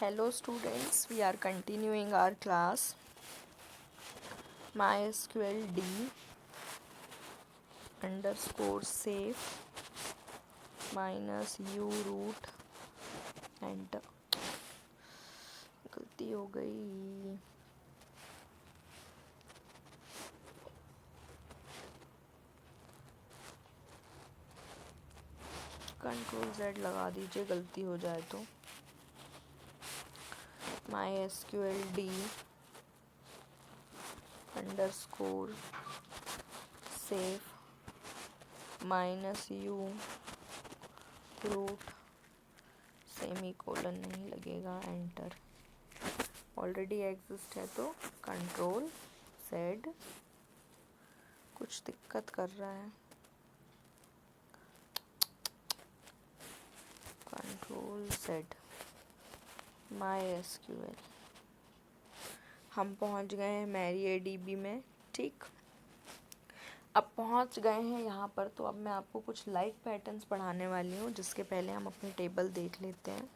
Hello students, we are continuing our class MySQL D underscore safe minus u root enter। गलती हो गई। Control Z लगा दीजिए गलती हो जाए तो। MySQL D underscore safe minus U root semi colon नहीं लगेगा एंटर। ऑलरेडी एग्जिस्ट है तो कंट्रोल Z। कुछ दिक्कत कर रहा है। Control Z MySQL। हम पहुंच गए हैं MariaDB में। ठीक, अब पहुंच गए हैं यहाँ पर, तो अब मैं आपको कुछ लाइक पैटर्न्स पढ़ाने वाली हूँ, जिसके पहले हम अपनी टेबल देख लेते हैं।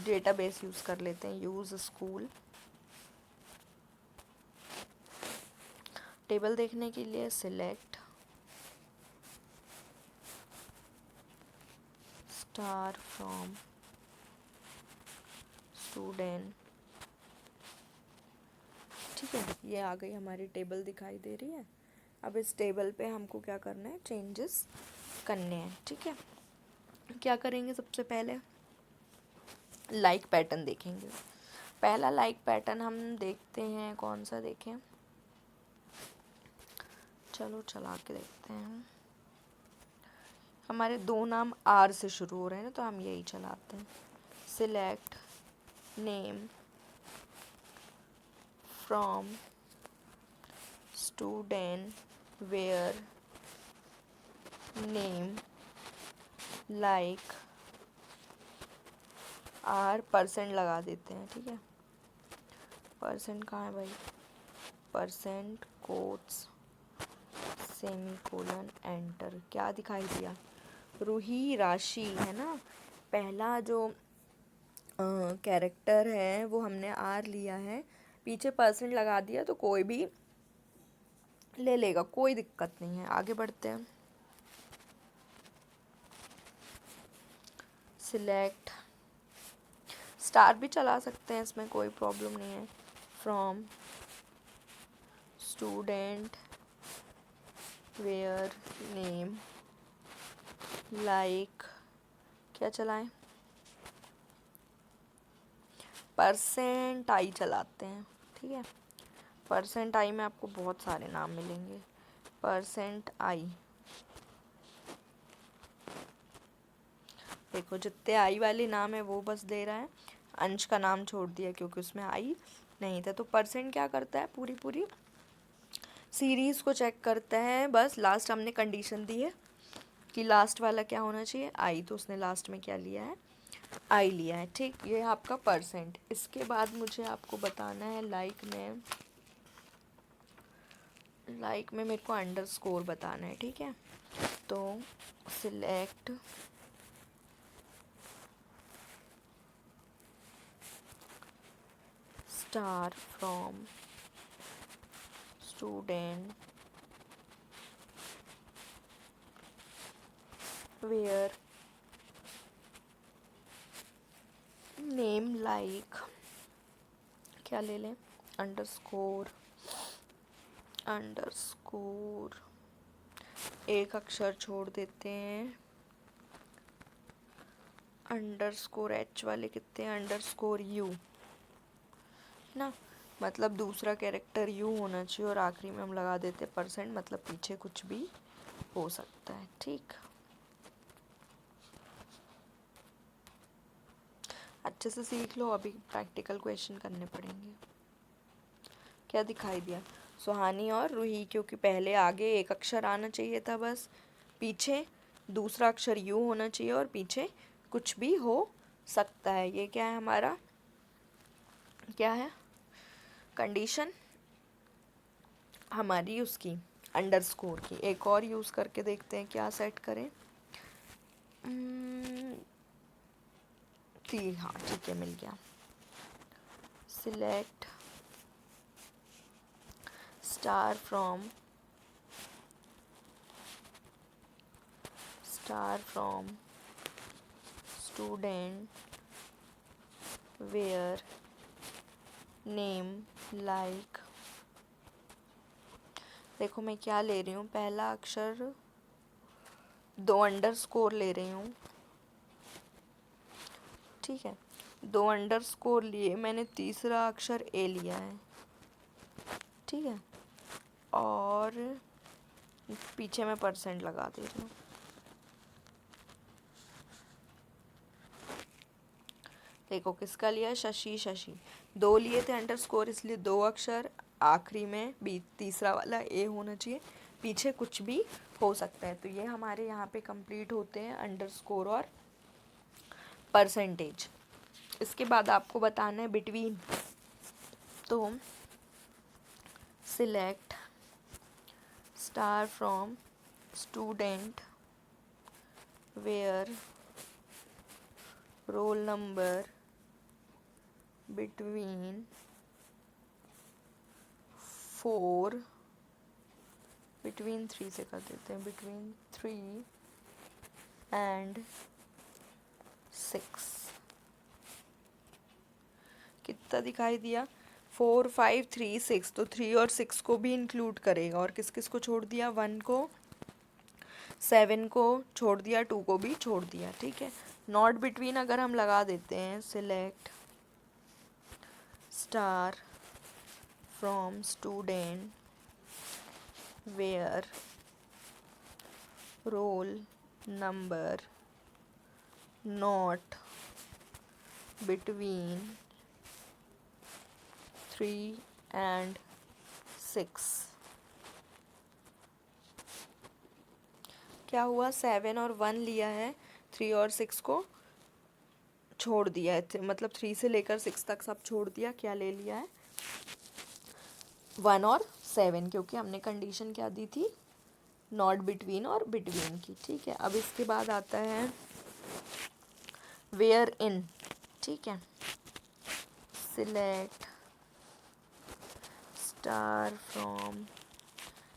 डेटाबेस यूज़ कर लेते हैं, यूज़ स्कूल। टेबल देखने के लिए सिलेक्ट स्टार फ्रॉम स्टूडेंट। ठीक है, ये आ गई हमारी टेबल दिखाई दे रही है। अब इस टेबल पे हमको क्या करना है, चेंजेस करने हैं। ठीक है, क्या करेंगे, सबसे पहले लाइक पैटर्न देखेंगे। पहला लाइक पैटर्न हम देखते हैं, कौन सा देखें, चलो चला के देखते हैं। हमारे दो नाम आर से शुरू हो रहे हैं ना, तो हम यही चलाते हैं। Select name from student where name like R percent लगा देते हैं। ठीक है, परसेंट कहाँ है भाई, percent quotes semi colon enter. क्या दिखाई दिया, रूही राशि है ना। पहला जो कैरेक्टर है वो हमने आर लिया है, पीछे परसेंट लगा दिया तो कोई भी ले लेगा, कोई दिक्कत नहीं है। आगे बढ़ते हैं। सिलेक्ट स्टार भी चला सकते हैं, इसमें कोई प्रॉब्लम नहीं है। From student where name like, क्या चलाएं, परसेंट आई चलाते हैं। ठीक है, परसेंट आई में आपको बहुत सारे नाम मिलेंगे। परसेंट आई, देखो जितने आई वाले नाम है वो बस दे रहा है। अंश का नाम छोड़ दिया क्योंकि उसमें आई नहीं था। तो परसेंट क्या करता है, पूरी पूरी सीरीज़ को चेक करता है। बस लास्ट हमने कंडीशन दी है कि लास्ट वाला क्या होना चाहिए, आई, तो उसने लास्ट में क्या लिया है, आई लिया है। ठीक, ये है आपका परसेंट। इसके बाद मुझे आपको बताना है लाइक में मेरे को अंडरस्कोर बताना है। ठीक है, तो select star from student where name like, क्या ले लें, अंडरस्कोर एक अक्षर छोड़ देते हैं। अंडरस्कोर एच वाले कितने हैं, अंडरस्कोर यू ना, मतलब दूसरा कैरेक्टर यू होना चाहिए, और आखिरी में हम लगा देते परसेंट, मतलब पीछे कुछ भी हो सकता है। ठीक, अच्छे से सीख लो, अभी प्रैक्टिकल क्वेश्चन करने पड़ेंगे। क्या दिखाई दिया, सुहानी और रूही, क्योंकि पहले आगे एक अक्षर आना चाहिए था, बस पीछे दूसरा अक्षर यू होना चाहिए और पीछे कुछ भी हो सकता है। ये क्या है हमारा, क्या है कंडीशन हमारी, उसकी अंडरस्कोर की। एक और यूज़ करके देखते हैं क्या सेट करें। हाँ ठीक है, मिल गया। select star from student where name like, देखो मैं क्या ले रही हूँ, पहला अक्षर 2 अंडरस्कोर ले रही हूँ, ठीक है, 2 अंडरस्कोर लिए मैंने, तीसरा अक्षर ए लिया है, ठीक है, और पीछे मैं परसेंट लगा दे रही हूँ। देखो किसका लिया है, शशि, 2 लिए थे अंडरस्कोर, इसलिए 2 अक्षर, आखिरी में बी तीसरा वाला ए होना चाहिए, पीछे कुछ भी हो सकता है। तो ये हमारे यहाँ पे कंप्लीट होते हैं अंडरस्कोर और परसेंटेज। इसके बाद आपको बताना है बिटवीन, तो select star from student where roll number between 4, between 3 से कर देते हैं, between 3 and 6, कितना दिखाई दिया, 4 5 3 6, तो 3 और 6 को भी इंक्लूड करेगा, और किस किस को छोड़ दिया, 1 को, 7 को छोड़ दिया, 2 को भी छोड़ दिया, ठीक है। नॉट बिटवीन अगर हम लगा देते हैं, select star from student where roll number not between 3 and 6, क्या हुआ, 7 और 1 लिया है, 3 और 6 को छोड़ दिया है, मतलब 3 से लेकर 6 तक सब छोड़ दिया, क्या ले लिया है, 1 और 7, क्योंकि हमने कंडीशन क्या दी थी, नॉट बिटवीन और बिटवीन की, ठीक है। अब इसके बाद आता है वेयर इन, ठीक है, सिलेक्ट स्टार फ्रॉम,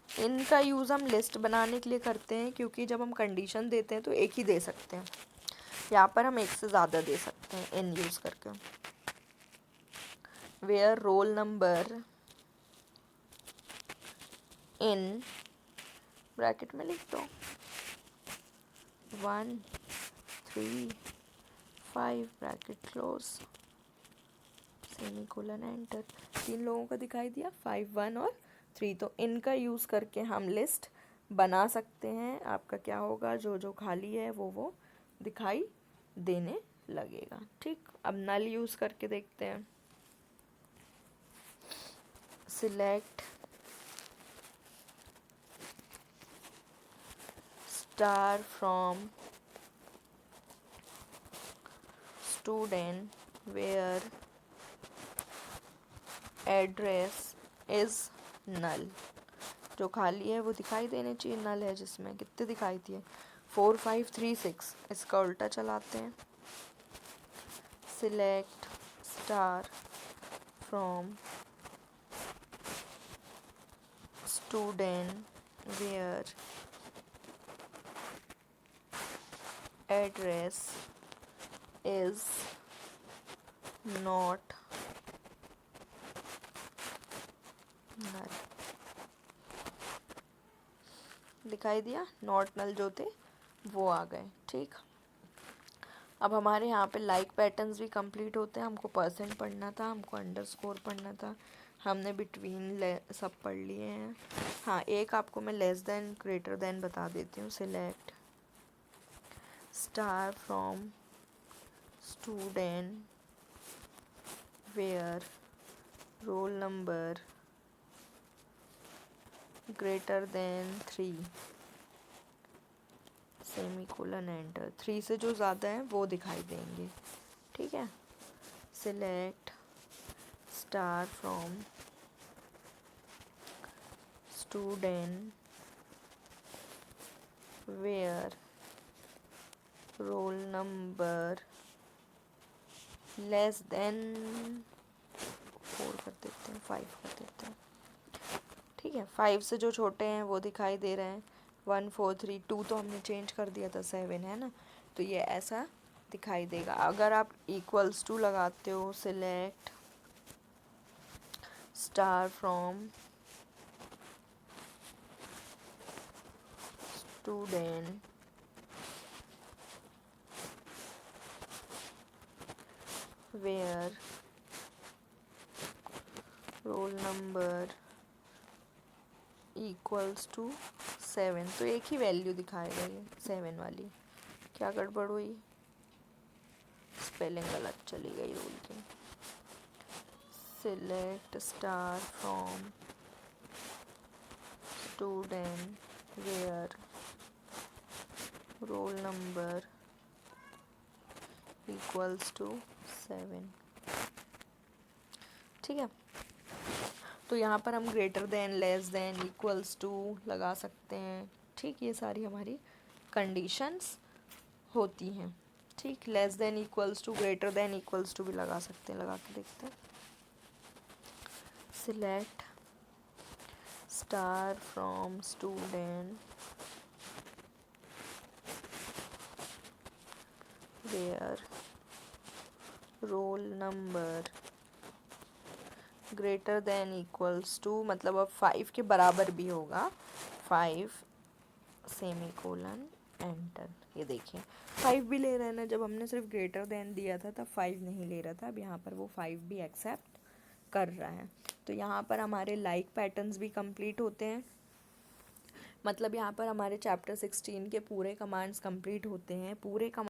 इनका यूज़ हम लिस्ट बनाने के लिए करते हैं, क्योंकि जब हम कंडीशन देते हैं तो एक ही दे सकते हैं, यहाँ पर हम एक से ज़्यादा दे सकते हैं इन यूज़ करके। Where roll number in bracket में लिख दो 1 3 5 ब्रैकेट क्लोज सेमीकोलन एंटर, 3 लोगों का दिखाई दिया, 5 1 और 3, तो इनका यूज़ करके हम लिस्ट बना सकते हैं। आपका क्या होगा, जो जो खाली है वो दिखाई देने लगेगा, ठीक। अब नल यूज़ करके देखते हैं, select star from student where address is null, जो खाली है वो दिखाई देने चाहिए, नल है जिसमें, कितने दिखाई दिए, 4 5 3 6, इसका उल्टा चलाते हैं, select star from student where address is not null, दिखाई दिया, नॉट नल जो थे वो आ गए, ठीक। अब हमारे यहाँ पे लाइक पैटर्न्स भी कंप्लीट होते हैं, हमको परसेंट पढ़ना था, हमको अंडरस्कोर पढ़ना था, हमने बिटवीन सब पढ़ लिए हैं। हाँ, एक आपको मैं लेस देन ग्रेटर देन बता देती हूँ, select star from student where roll number greater than 3 semicolon enter, 3 से जो ज़्यादा है वो दिखाई देंगे, ठीक है। Select star from student where roll number less than 4 कर देते हैं, 5 कर देते हैं। ठीक है, 5 से जो छोटे हैं वो दिखाई दे रहे हैं। 1 4 3 2 तो हमने चेंज कर दिया था, 7 है ना, तो ये ऐसा दिखाई देगा। अगर आप इक्वल्स टू लगाते हो, select star from student where roll number equals to 7, तो एक ही वैल्यू दिखाएगा ये 7 वाली। क्या गड़बड़ हुई, स्पेलिंग गलत चली गई रोल की। Select star from student where roll number equals to 7। ठीक है, तो यहाँ पर हम greater than, less than, equals to लगा सकते हैं। ठीक, ये सारी हमारी कंडीशंस होती हैं। ठीक, less than, equals to, greater than, equals to भी लगा सकते हैं। लगा के देखते हैं। Select star from student where roll number greater than equals to, मतलब अब 5 के बराबर भी होगा, 5 सेमी कोलन एंटर। ये देखिए 5 भी ले रहे हैं ना, जब हमने सिर्फ ग्रेटर देन दिया था तब 5 नहीं ले रहा था, अब यहाँ पर वो 5 भी एक्सेप्ट कर रहा है। तो यहाँ पर हमारे लाइक पैटर्न्स भी कंप्लीट होते हैं। मतलब यहाँ पर हमारे चैप्टर 16 के पूरे कमांड्स कंप्लीट होते हैं। पूरे